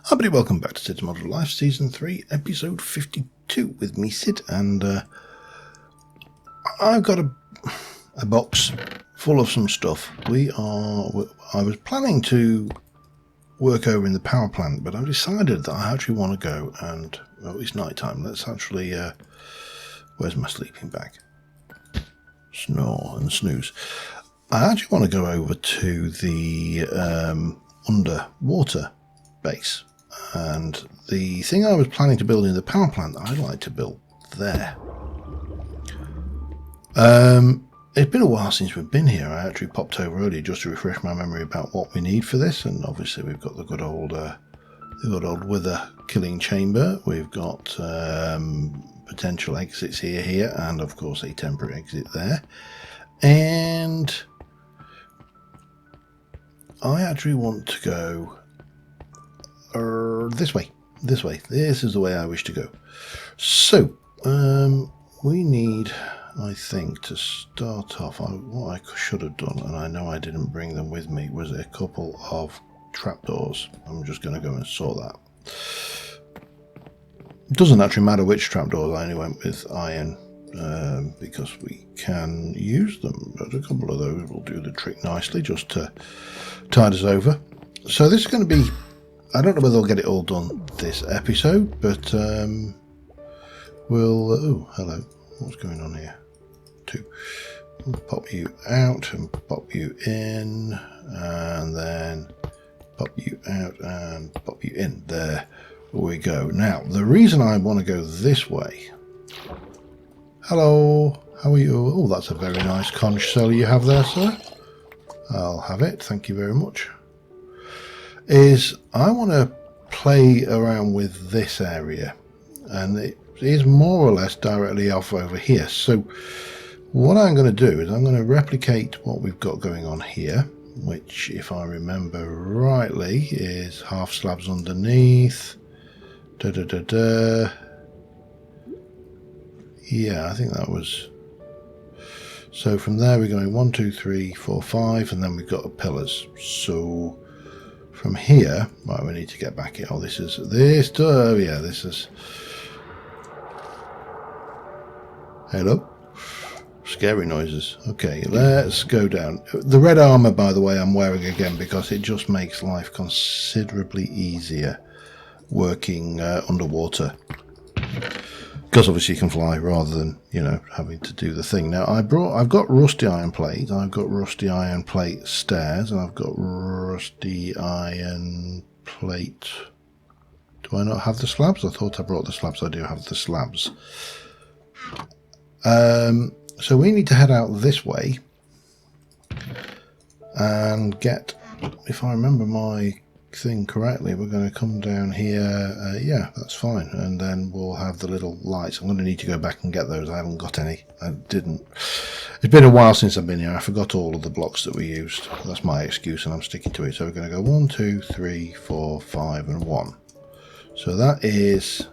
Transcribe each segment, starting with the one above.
Hi buddy, welcome back to Cids Model Life Season 3, Episode 52 with me, Cid, and I've got a box full of some stuff. I was planning to work over in the power plant, but I've decided that I actually want to go and, well, it's night time. Let's actually, where's my sleeping bag? Snore and snooze. I actually want to go over to the underwater base. And the thing I was planning to build in the power plant, I'd like to build there. It's been a while since we've been here. I actually popped over earlier just to refresh my memory about what we need for this, and obviously we've got the good old wither killing chamber. We've got potential exits here, and of course a temporary exit there. And I actually want to go this way. This is the way I wish to go. So we need, I think, to start off, what I should have done, and I know I didn't bring them with me, was a couple of trapdoors. I'm just going to go and sort that. It doesn't actually matter which trapdoors. I only went with iron because we can use them, but a couple of those will do the trick nicely just to tide us over. So this is going to be, I don't know whether I'll get it all done this episode, but we'll... oh, hello. What's going on here? We'll pop you out and pop you in, and then pop you out and pop you in. There we go. Now, the reason I want to go this way... Hello, how are you? Oh, that's a very nice conch shell you have there, sir. I'll have it. Thank you very much. Is I want to play around with this area, and it is more or less directly off over here. So what I'm going to do is I'm going to replicate what we've got going on here, which, if I remember rightly, is half slabs underneath. Yeah, I think that was... So from there we're going 1, 2, 3, 4, 5, and then we've got the pillars. So from here, right, we need to get back here. Oh, this is... yeah, this is... Hello? Scary noises. Okay, let's go down. The red armor, by the way, I'm wearing again because it just makes life considerably easier working underwater. Because obviously you can fly rather than, you know, having to do the thing. Now I've got rusty iron plate, I've got rusty iron plate stairs, and I've got rusty iron plate. Do I not have the slabs? I thought I brought the slabs. I do have the slabs. So we need to head out this way and get, if I remember my thing correctly, we're going to come down here. Yeah, that's fine, and then we'll have the little lights. I'm going to need to go back and get those. I haven't got any. It's been a while since I've been here. I forgot all of the blocks that we used. That's my excuse, and I'm sticking to it. So we're going to go 1, 2, 3, 4, 5 and 1. So that is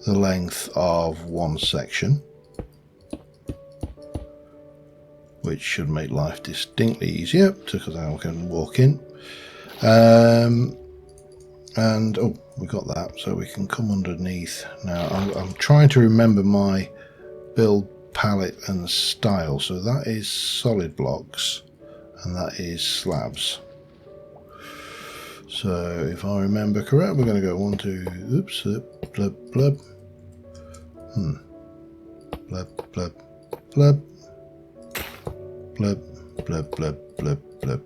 the length of one section, which should make life distinctly easier because I can walk in. And oh, we got that, so we can come underneath. Now I'm trying to remember my build palette and style. So that is solid blocks and that is slabs. So if I remember correct, we're going to go 1, 2, oops, blub blub, blub blub blub, blub blub blub blub blub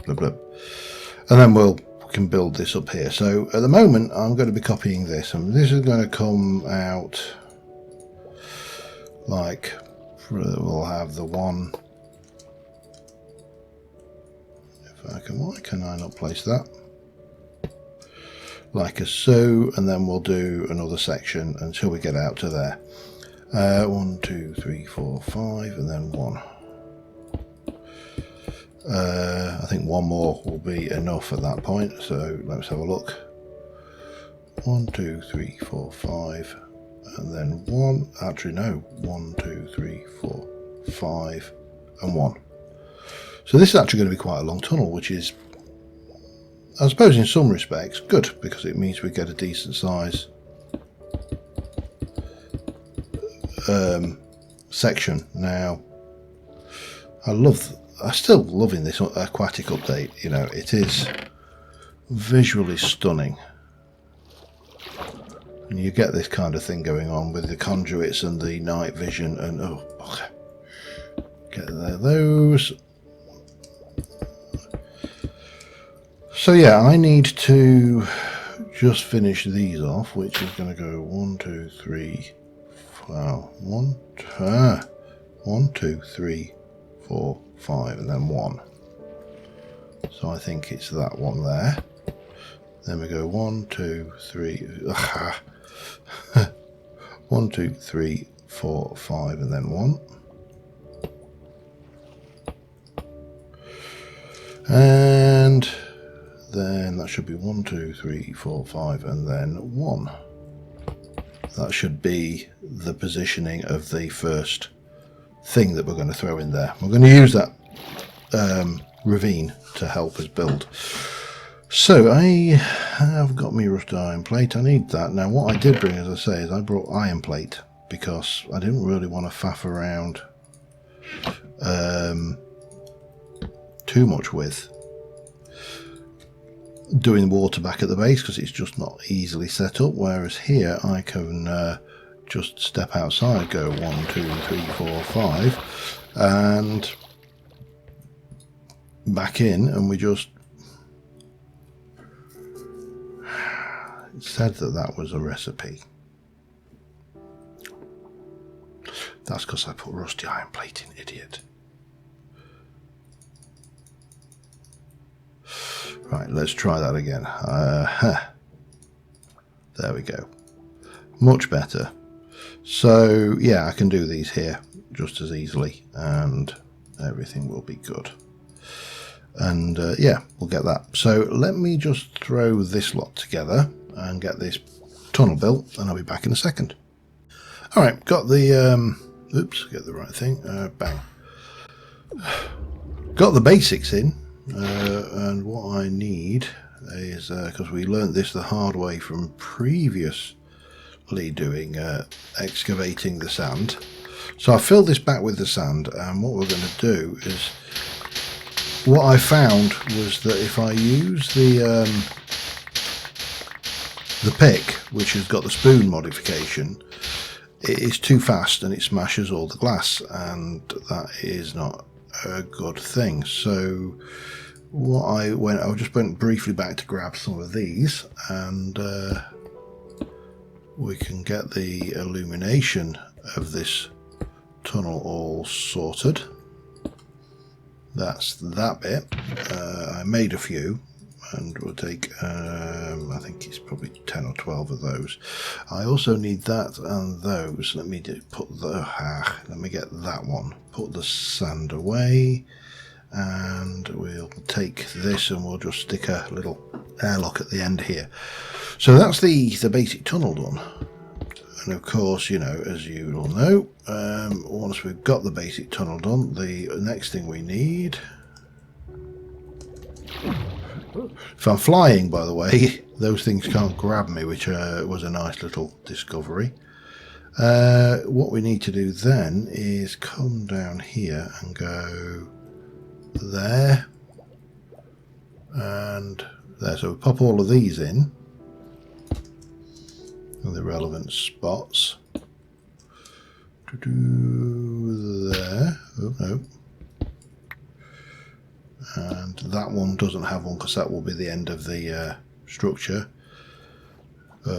blub blub. And then we can build this up here. So at the moment I'm going to be copying this, and this is going to come out like, we'll have the one, if I can, why can I not place that, like a so, and then we'll do another section until we get out to there. 1, 2, 3, 4, 5, and then 1. I think one more will be enough at that point, so let's have a look. 1, 2, 3, 4, 5, and then 1. Actually, no, 1, 2, 3, 4, 5, 1. So this is actually going to be quite a long tunnel, which is I suppose in some respects good, because it means we get a decent size section. Now I'm still loving this aquatic update. You know, it is visually stunning, and you get this kind of thing going on with the conduits and the night vision, and oh, okay. Get those. So yeah, I need to just finish these off, which is going to go 1, 2, 3. Wow, 1, 2, 3, 4, 5, and then 1. So I think it's that one there. Then we go 1, 2, 3. 1, 2, 3, 4, 5, and then 1. And then that should be 1, 2, 3, 4, 5, and then 1. That should be the positioning of the first thing that we're going to throw in there. We're going to use that ravine to help us build. So I have got my rusted iron plate. I need that. Now what I did bring, as I say, is I brought iron plate because I didn't really want to faff around too much with doing water back at the base, because it's just not easily set up, whereas here I can just step outside, go 1, 2, 3, 4, 5 and back in, and we just it said that was a recipe. That's because I put rusty iron plate in, idiot. Right, let's try that again. There we go. Much better. So, yeah, I can do these here just as easily, and everything will be good. And, yeah, we'll get that. So, let me just throw this lot together and get this tunnel built, and I'll be back in a second. Alright, got the, oops, get the right thing. Bang. Got the basics in. And what I need is, because we learnt this the hard way from previously doing excavating the sand. So I filled this back with the sand, and what we're going to do is, what I found was that if I use the pick, which has got the spoon modification, it is too fast and it smashes all the glass, and that is not a good thing. So what I just went briefly back to grab some of these, and we can get the illumination of this tunnel all sorted. That's that bit. I made a few, and we'll take I think it's probably 10 or 12 of those. I also need that and those. Let me get that one. Put the sand away, and we'll take this and we'll just stick a little airlock at the end here. So that's the basic tunnel done. And of course, you know, as you all know, once we've got the basic tunnel done, the next thing we need, if I'm flying, by the way, those things can't grab me, which was a nice little discovery. What we need to do then is come down here and go there and there. So we pop all of these in the relevant spots. There. Oh no. And that one doesn't have one because that will be the end of the structure,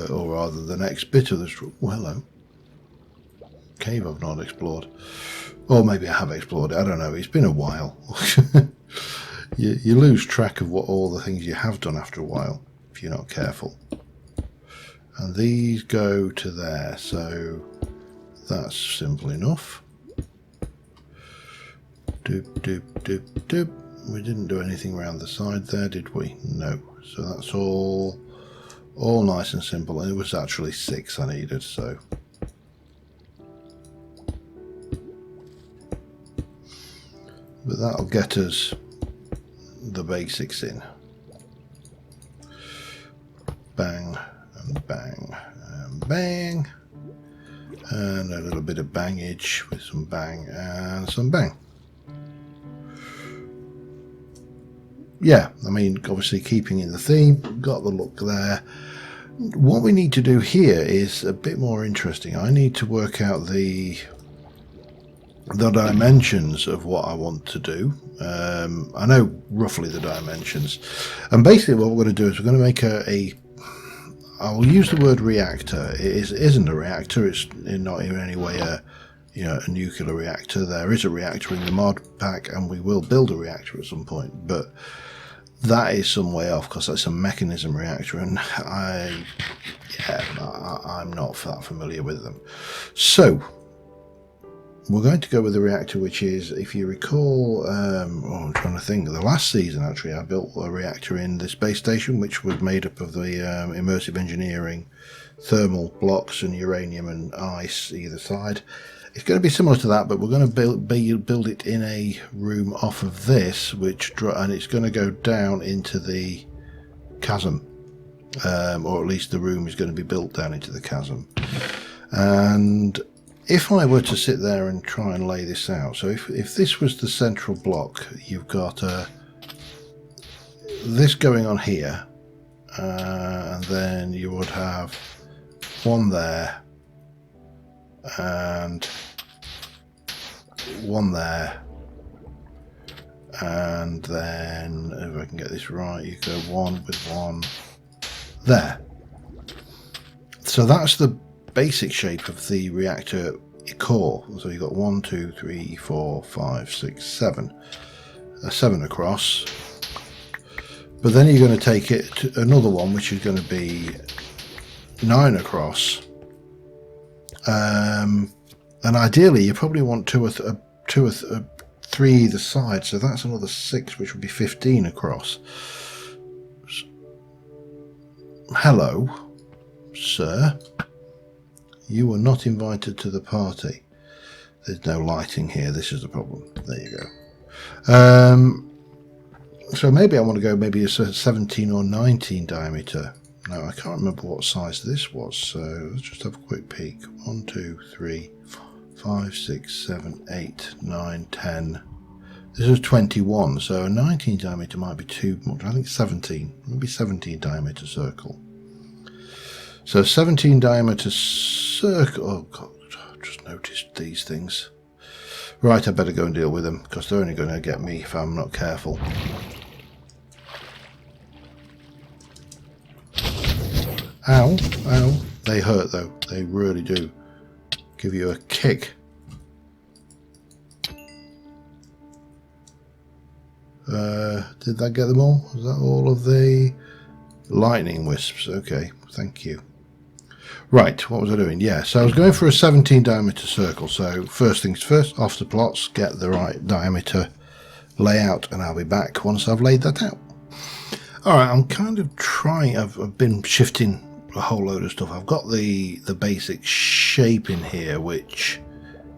or rather the next bit of the structure. Well, hello. Cave I've not explored, or maybe I have explored it, I don't know. It's been a while. you lose track of what all the things you have done after a while if you're not careful. And these go to there, so that's simple enough. Doop doop doop doop. We didn't do anything around the side there, did we? No. So that's all nice and simple. And it was actually 6 I needed, so. But that'll get us the basics in. bang, and bang, and bang. And a little bit of bangage with some bang and some bang. Yeah, I mean, obviously keeping in the theme, got the look there. What we need to do here is a bit more interesting. I need to work out the dimensions of what I want to do. I know roughly the dimensions. And basically what we're going to do is we're going to make I'll use the word reactor. It isn't a reactor. It's not in any way a nuclear reactor. There is a reactor in the mod pack, and we will build a reactor at some point. But that is some way off because that's a mechanism reactor, and I'm not that familiar with them. So we're going to go with the reactor, which is, if you recall, I'm trying to think, the last season actually I built a reactor in the space station, which was made up of the immersive engineering thermal blocks and uranium and ice either side. It's going to be similar to that, but we're going to build it in a room off of this, and it's going to go down into the chasm, or at least the room is going to be built down into the chasm. And if I were to sit there and try and lay this out, so if this was the central block, you've got this going on here, and then you would have one there, and one there, and then, if I can get this right, you go one with one there. So that's the basic shape of the reactor core. So you've got 1, 2, 3, 4, 5, 6, 7. 7 across. But then you're going to take it to another one, which is going to be 9 across. And ideally, you probably want 2 or 3 either side. So that's another 6, which would be 15 across. Hello, sir. You were not invited to the party. There's no lighting here. This is the problem. There you go. So maybe I want to go maybe a 17 or 19 diameter. No, I can't remember what size this was. So let's just have a quick peek. 1, 2, 3, 4, 5, 6, 7, 8, 9, 10. This is 21. So a 19 diameter might be too much. I think 17. Maybe 17 diameter circle. So 17 diameter circle. Oh God, I just noticed these things. Right, I better go and deal with them because they're only going to get me if I'm not careful. Ow, ow. They hurt though. They really do. Give you a kick. Did that get them all? Was that all of the lightning wisps? Okay, thank you. Right, what was I doing? Yeah, so I was going for a 17 diameter circle. So first things first, off the plots, get the right diameter layout, and I'll be back once I've laid that out. Alright, I'm kind of trying, I've been shifting a whole load of stuff. I've got the basic shape in here, which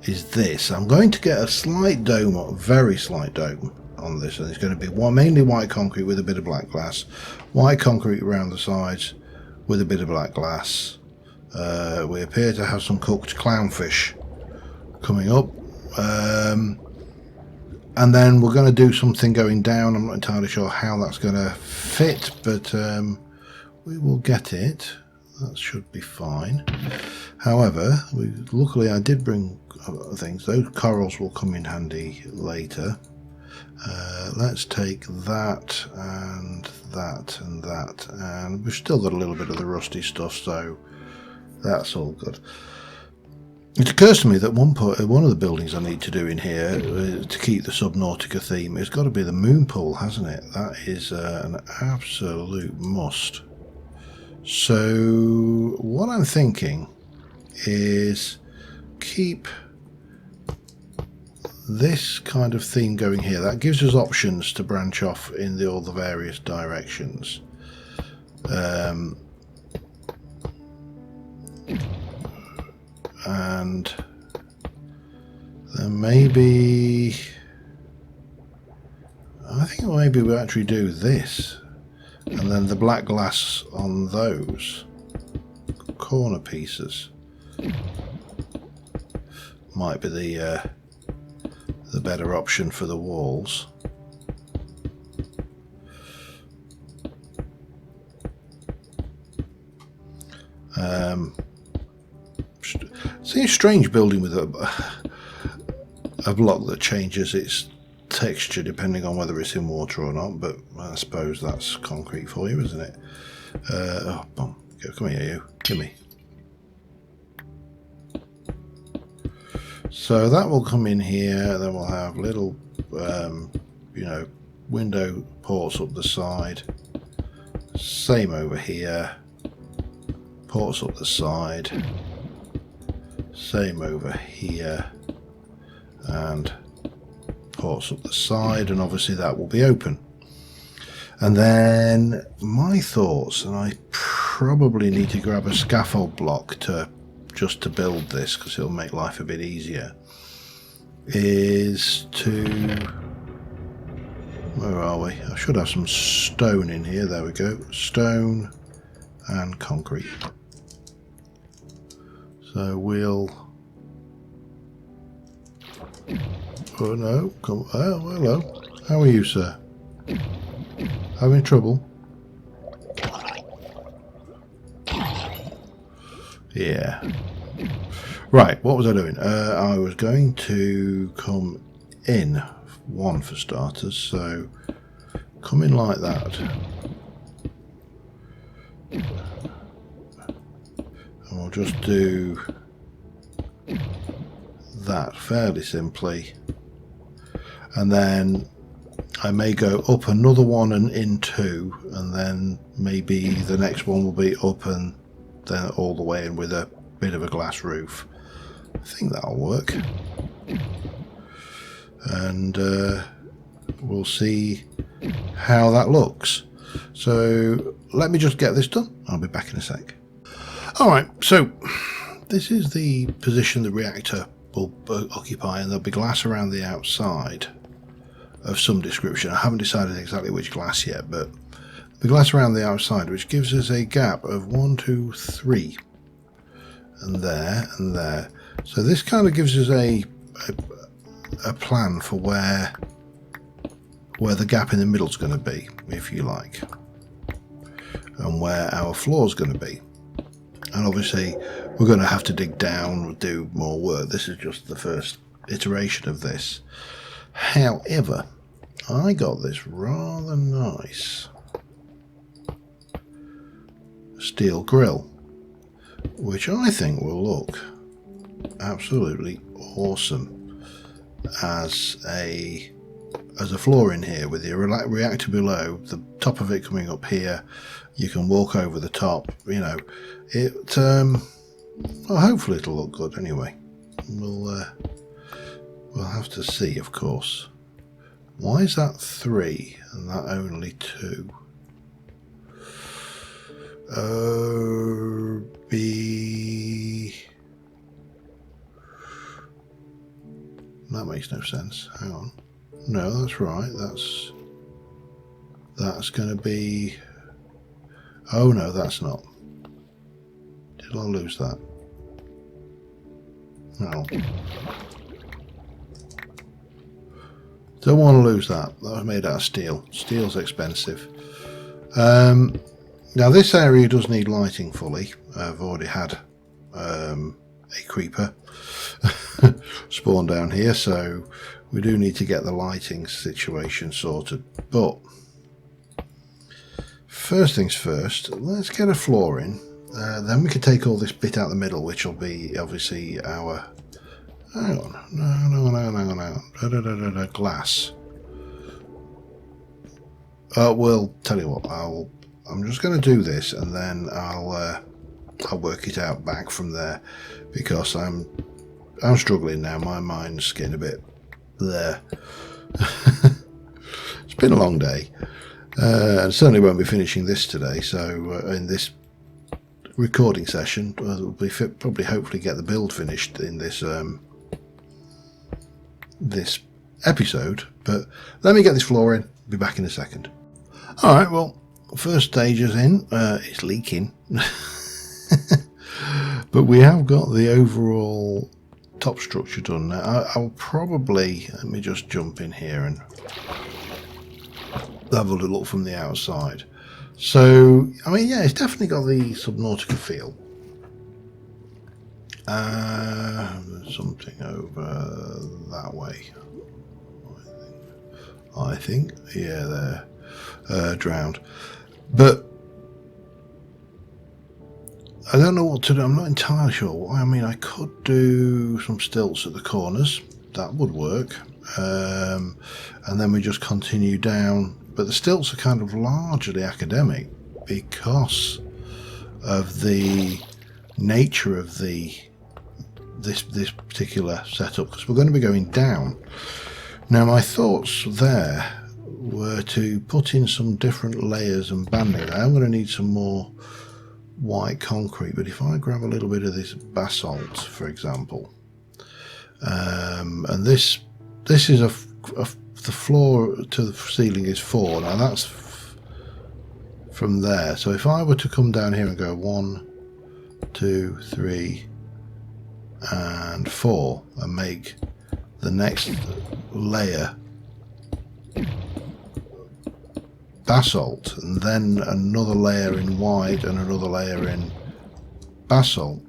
is this. I'm going to get a slight dome, a very slight dome on this, and it's going to be mainly white concrete with a bit of black glass. White concrete around the sides with a bit of black glass. We appear to have some cooked clownfish coming up, and then we're going to do something going down. I'm not entirely sure how that's going to fit, but we will get it. That should be fine. However, luckily I did bring things. Those corals will come in handy later. Let's take that and that and that, and we've still got a little bit of the rusty stuff, so that's all good. It occurs to me that one of the buildings I need to do in here to keep the Subnautica theme has got to be the moon pool, hasn't it? That is an absolute must. So what I'm thinking is keep this kind of theme going here. That gives us options to branch off in all the various directions. And then maybe I think maybe we actually do this. and then the black glass on those corner pieces might be the better option for the walls. Seems strange building with a block that changes its texture depending on whether it's in water or not, but I suppose that's concrete for you, isn't it? Oh, boom. Come here, you. Gimme. So that will come in here, then we'll have little, you know, window ports up the side. Same over here. Ports up the side. Same over here. And ports up the side, and obviously that will be open. And then my thoughts, and I probably need to grab a scaffold block just to build this because it'll make life a bit easier, is to, where are we? I should have some stone in here. There we go. Stone and concrete. So we'll, oh no, come, oh hello, how are you, sir? Having trouble? Yeah. Right, what was I doing? I was going to come in, one for starters, so come in like that. And we'll just do that fairly simply. And then I may go up another one and in two, and then maybe the next one will be up and then all the way in with a bit of a glass roof. I think that'll work. And we'll see how that looks. So let me just get this done. I'll be back in a sec. Alright, so this is the position the reactor will occupy, and there'll be glass around the outside of some description. I haven't decided exactly which glass yet, but the glass around the outside, which gives us a gap of 1, 2, 3, and there and there. So this kind of gives us a plan for where the gap in the middle is going to be, if you like, and where our floor is going to be. And obviously we're going to have to dig down, do more work. This is just the first iteration of this. However, I got this rather nice steel grill, which I think will look absolutely awesome as a floor in here, with your reactor below, the top of it coming up here. You can walk over the top, you know. It well, hopefully it'll look good anyway. We'll have to see, of course. Why is that 3 and that only 2? That makes no sense. Hang on. No, that's right. That's going to be. Oh no, that's not. Did I lose that? No. Don't want to lose that. That was made out of steel. Steel's expensive. Now this area does need lighting fully. I've already had a creeper spawn down here, so we do need to get the lighting situation sorted. But first things first, let's get a floor in. Then we can take all this bit out the middle, which will be obviously our. Hang on, no, glass. Well, tell you what, I'm just going to do this, and then I'll work it out back from there, because I'm struggling now. My mind's getting a bit there. It's been a long day, and certainly won't be finishing this today. So in this recording session, we'll be probably hopefully get the build finished in this episode. But let me get this floor in. Be back in a second. All right. Well, first stage is in. It's leaking. But we have got the overall top structure done now. I'll probably, let me just jump in here and have a look from the outside. So, I mean, yeah, it's definitely got the Subnautica feel. There's something over that way. I think. Yeah, there. Drowned. But I don't know what to do. I'm not entirely sure. I mean, I could do some stilts at the corners. That would work. And then we just continue down. But the stilts are kind of largely academic because of the nature of this particular setup, because we're going to be going down. Now, my thoughts there were to put in some different layers and banding. I'm going to need some more white concrete, but if I grab a little bit of this basalt, for example, and this is the floor to the ceiling is 4. Now that's from there. So if I were to come down here and go 1, 2, 3, and 4, and make the next layer basalt, and then another layer in white and another layer in basalt.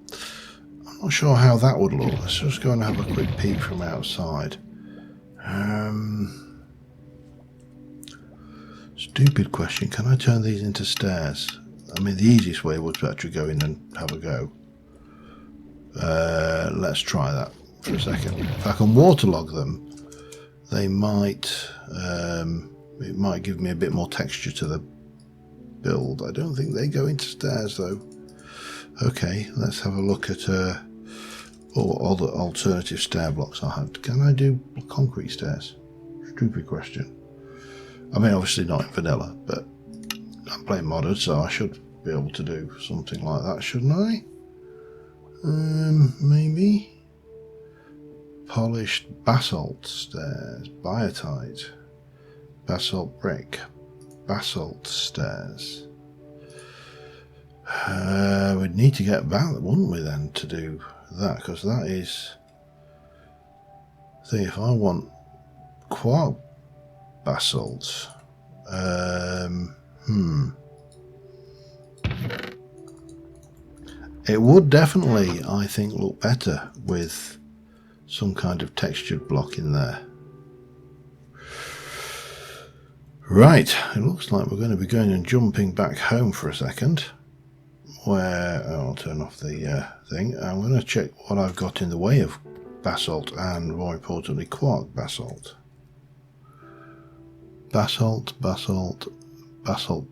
I'm not sure how that would look. Let's just go and have a quick peek from outside. Stupid question. Can I turn these into stairs? I mean, the easiest way would to actually go in and have a go. Let's try that for a second. If I can waterlog them, they might it might give me a bit more texture to the build. I don't think they go into stairs though. Okay, let's have a look at all the alternative stair blocks I have. Can I do concrete stairs? Stupid question. I mean, obviously not in vanilla, but I'm playing modded, so I should be able to do something like that, shouldn't I? Maybe polished basalt stairs, biotite, basalt brick, basalt stairs. We'd need to get that, wouldn't we, then, to do that, because that is. See, if I want quark basalt, it would definitely, I think, look better with some kind of textured block in there. Right, it looks like we're going to be going and jumping back home for a second. Where I'll turn off the thing. I'm going to check what I've got in the way of basalt and, more importantly, quark basalt. Basalt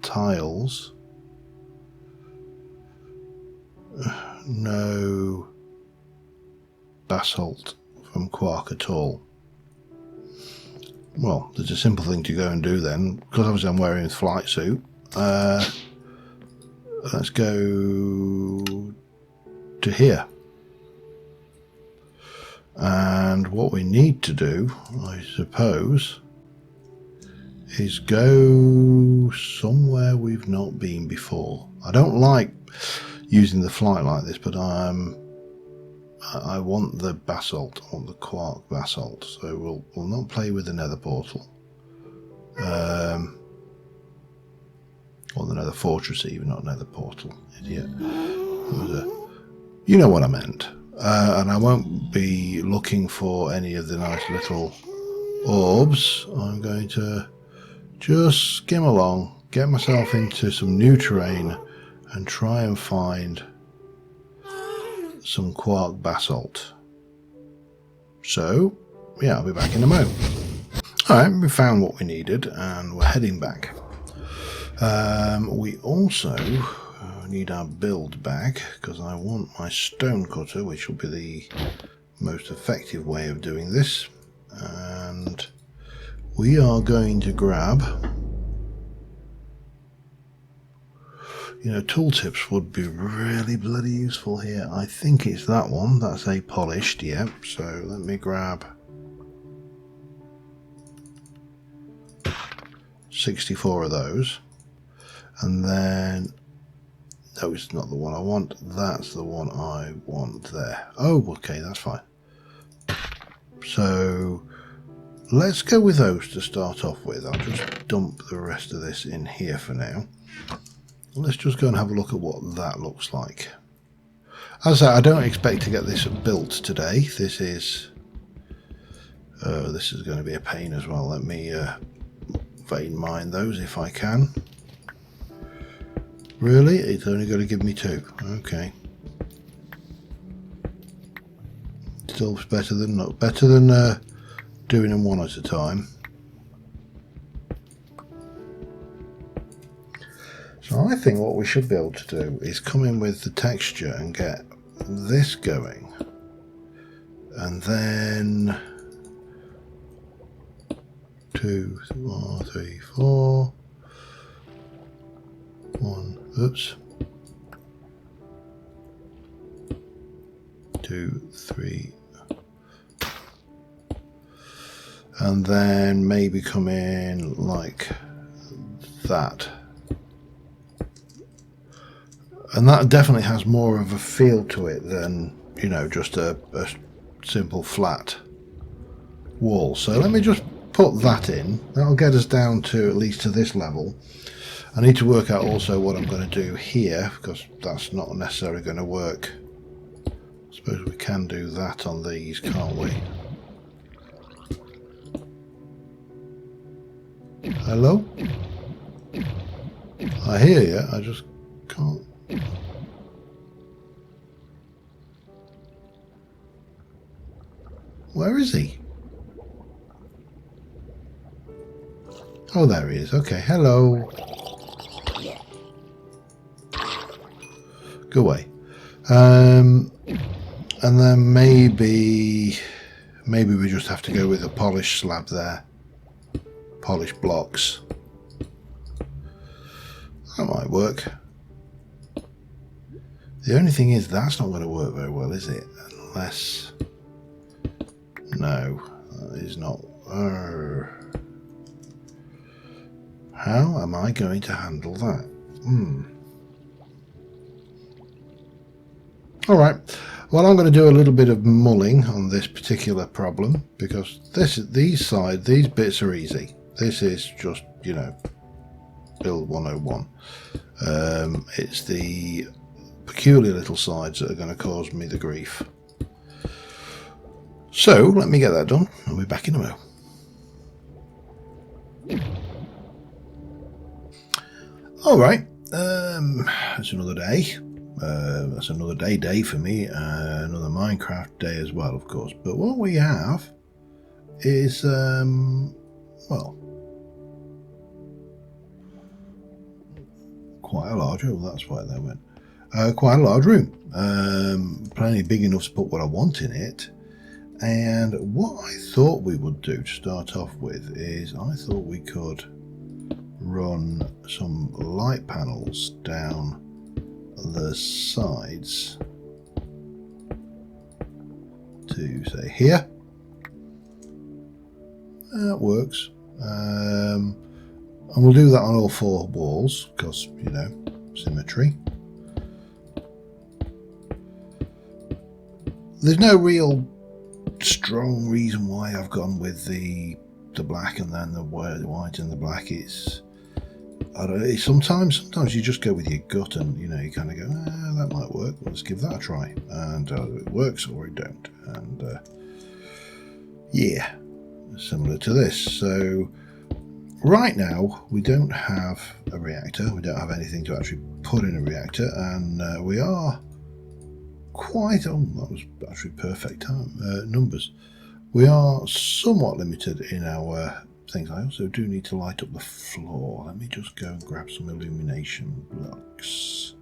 tiles. No basalt from quark at all. Well, there's a simple thing to go and do then, because obviously I'm wearing a flight suit. Let's go to here. And what we need to do, I suppose, is go somewhere we've not been before. I don't like using the flight like this, but I want the basalt, I want the quark basalt, so we'll not play with the nether portal. Or the nether fortress even, not nether portal, idiot. You know what I meant. And I won't be looking for any of the nice little orbs. I'm going to just skim along, get myself into some new terrain, and try and find some quark basalt. So, yeah, I'll be back in a moment. Alright, we found what we needed and we're heading back. We also need our build back, because I want my stone cutter, which will be the most effective way of doing this. And we are going to grab, you know, tooltips would be really bloody useful here. I think it's that one. That's a polished, yep. So let me grab 64 of those. And then, no, it's not the one I want. That's the one I want there. Oh, okay, that's fine. So let's go with those to start off with. I'll just dump the rest of this in here for now. Let's just go and have a look at what that looks like. As I say, I don't expect to get this built today. This is going to be a pain as well. Let me vein mine those if I can. Really? It's only going to give me 2. Okay. Still better than doing them one at a time. So I think what we should be able to do is come in with the texture and get this going, and then 2, 3, 4, 1, oops, 2, 3, and then maybe come in like that. And that definitely has more of a feel to it than, you know, just a simple flat wall. So let me just put that in. That'll get us down to at least to this level. I need to work out also what I'm going to do here, because that's not necessarily going to work. I suppose we can do that on these, can't we? Hello? I hear you, I just can't. Where is he? Oh, there he is. Okay, hello. Go away. And then maybe we just have to go with a polished slab there. Polished blocks. That might work. The only thing is that's not going to work very well, is it? Unless... No, that is not... How am I going to handle that? Alright, well, I'm going to do a little bit of mulling on this particular problem, because these bits are easy. This is just, you know, build 101. It's the peculiar little sides that are going to cause me the grief. So let me get that done. I'll be back in a moment. All right, that's another day. That's another day for me. Another Minecraft day as well, of course. But what we have is, well, quite a large. Oh, that's why that went. Quite a large room. Plenty big enough to put what I want in it. And what I thought we would do to start off with is I thought we could run some light panels down the sides to say here. That works. And we'll do that on all 4 walls because, you know, symmetry. There's no real strong reason why I've gone with the black and then the white and the black. It's, I don't know, sometimes you just go with your gut and, you know, you kind of go, that might work, let's give that a try, and it works or it don't. And yeah, similar to this. So right now we don't have a reactor, we don't have anything to actually put in a reactor, and we are quite, oh, that was actually perfect time, numbers. We are somewhat limited in our things. I also do need to light up the floor. Let me just go and grab some illumination blocks.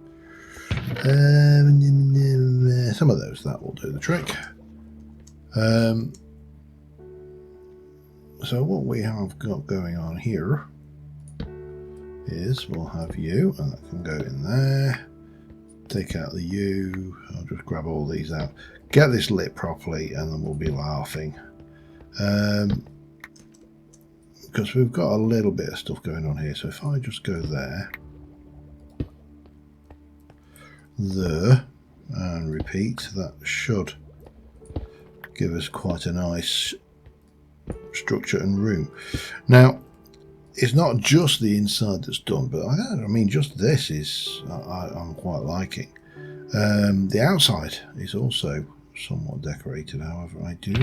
Some of those, that will do the trick. So what we have got going on here is we'll have you, and that can go in there. Take out the U. I'll just grab all these out. Get this lit properly, and then we'll be laughing. Because we've got a little bit of stuff going on here. So if I just go there, there, and repeat. That should give us quite a nice structure and room. Now, it's not just the inside that's done, but I mean, just this is I'm quite liking. The outside is also somewhat decorated. However, I do.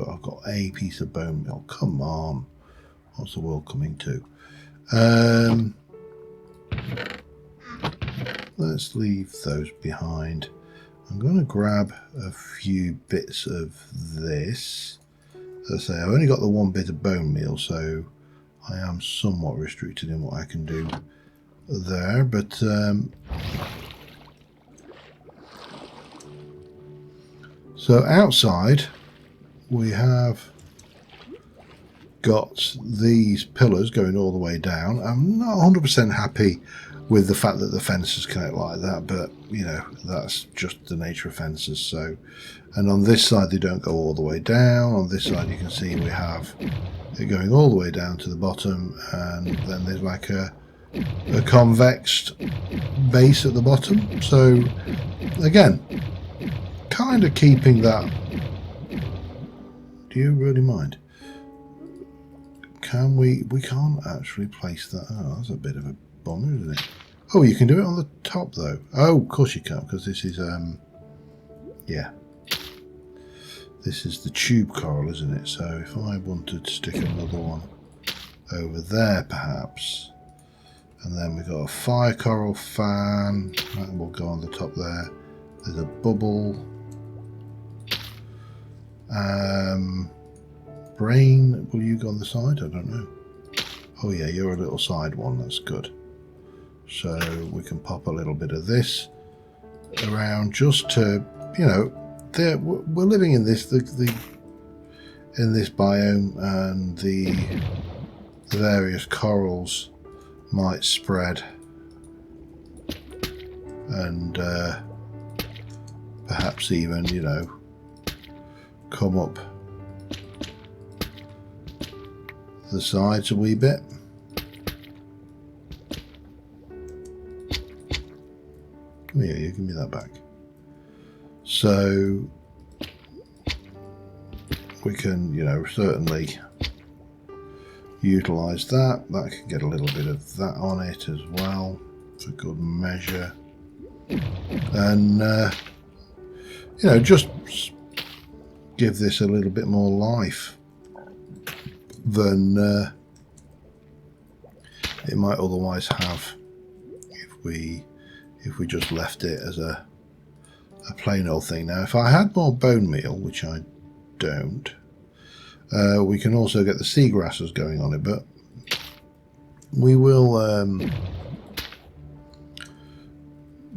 I've got a piece of bone meal. Come on, what's the world coming to? Let's leave those behind. I'm going to grab a few bits of this. As I say, I've only got the one bit of bone meal, so I am somewhat restricted in what I can do there. But so outside we have got these pillars going all the way down. I'm not 100% happy with the fact that the fences connect like that, but you know, that's just the nature of fences. So, and on this side they don't go all the way down. On this side you can see we have it going all the way down to the bottom, and then there's like a convex base at the bottom. So again, kind of keeping that. Do you really mind? Can we can't actually place that. Oh, that's a bit of a bummer, isn't it? Oh, you can do it on the top though. Oh, of course you can, because this is yeah, this is the tube coral, isn't it? So if I wanted to stick another one over there perhaps, and then we've got a fire coral fan that will go on the top there. There's a bubble. Brain, will you go on the side? I don't know. Oh yeah, you're a little side one, that's good. So we can pop a little bit of this around just to, you know, we're living in this in this biome, and the various corals might spread and perhaps even, you know, come up the sides a wee bit. Oh yeah, you give me that back. So we can, you know, certainly utilize that. That can get a little bit of that on it as well for good measure, and you know, just give this a little bit more life than it might otherwise have if we just left it as a plain old thing. Now, if I had more bone meal, which I don't, we can also get the seagrasses going on it, but we will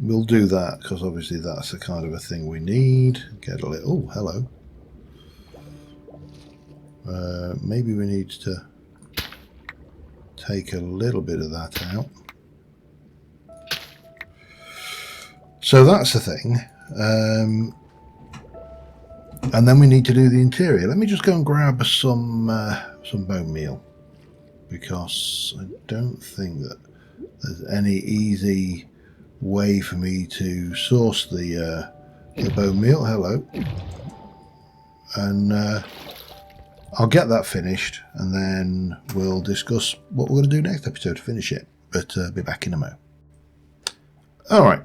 we'll do that, because obviously that's the kind of a thing we need. Get a little, oh hello. Maybe we need to take a little bit of that out. So that's the thing. And then we need to do the interior. Let me just go and grab some bone meal, because I don't think that there's any easy way for me to source the bone meal. Hello. And I'll get that finished, and then we'll discuss what we're going to do next episode to finish it. But be back in a moment. Alright.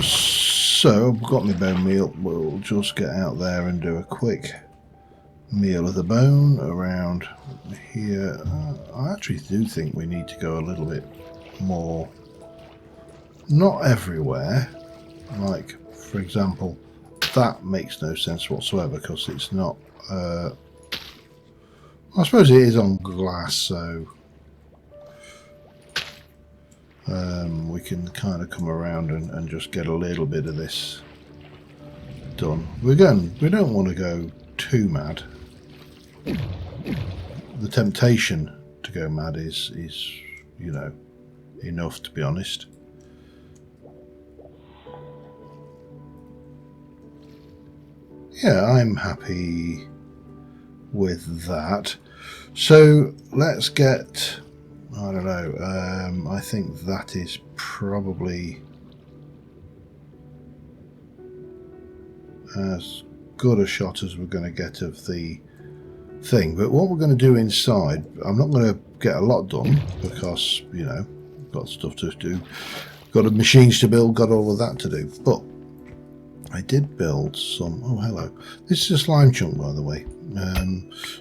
So I've got my bone meal. We'll just get out there and do a quick meal of the bone around here. I actually do think we need to go a little bit more, not everywhere. Like, for example, that makes no sense whatsoever, because it's not I suppose it is on glass, so we can kind of come around and just get a little bit of this done. We don't want to go too mad. The temptation to go mad is you know, enough, to be honest. Yeah, I'm happy with that. So let's get I don't know. I think that is probably as good a shot as we're going to get of the thing. But what we're going to do inside, I'm not going to get a lot done because, you know, got stuff to do, got machines to build, got all of that to do. But I did build some. Oh, hello. This is a slime chunk, by the way.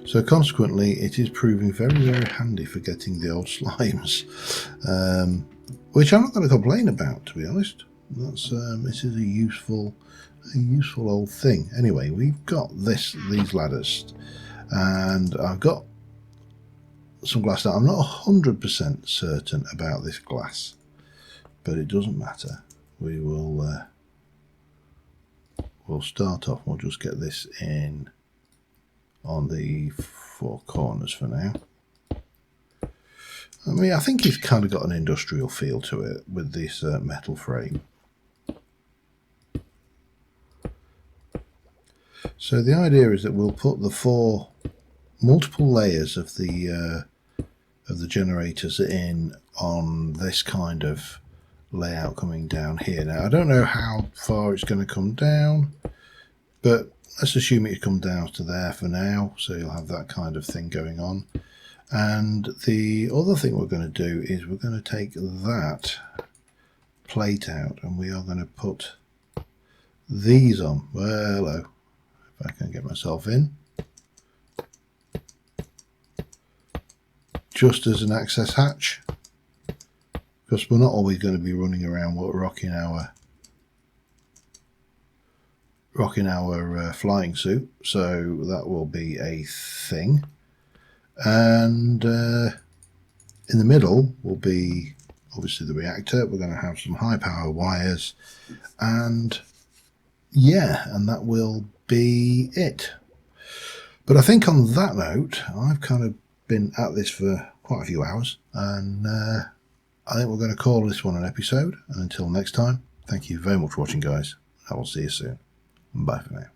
So consequently, it is proving very, very handy for getting the old slimes, which I'm not going to complain about, to be honest. That's this is a useful old thing. Anyway, we've got these ladders, and I've got some glass now. I'm not 100% certain about this glass, but it doesn't matter. We will we'll start off. We'll just get this in on the four corners for now. I mean, I think it's kind of got an industrial feel to it with this metal frame. So the idea is that we'll put the four multiple layers of the generators in on this kind of layout coming down here. Now I don't know how far it's going to come down, but let's assume it comes down to there for now. So you'll have that kind of thing going on. And the other thing we're going to do is we're going to take that plate out and we are going to put these on. Well, hello. If I can get myself in. Just as an access hatch. Because we're not always going to be running around rocking our flying suit. So that will be a thing. And in the middle will be obviously the reactor. We're going to have some high power wires, and yeah, and that will be it. But I think on that note, I've kind of been at this for quite a few hours, and I think we're going to call this one an episode. And until next time, thank you very much for watching, guys. I will see you soon. Bye for now.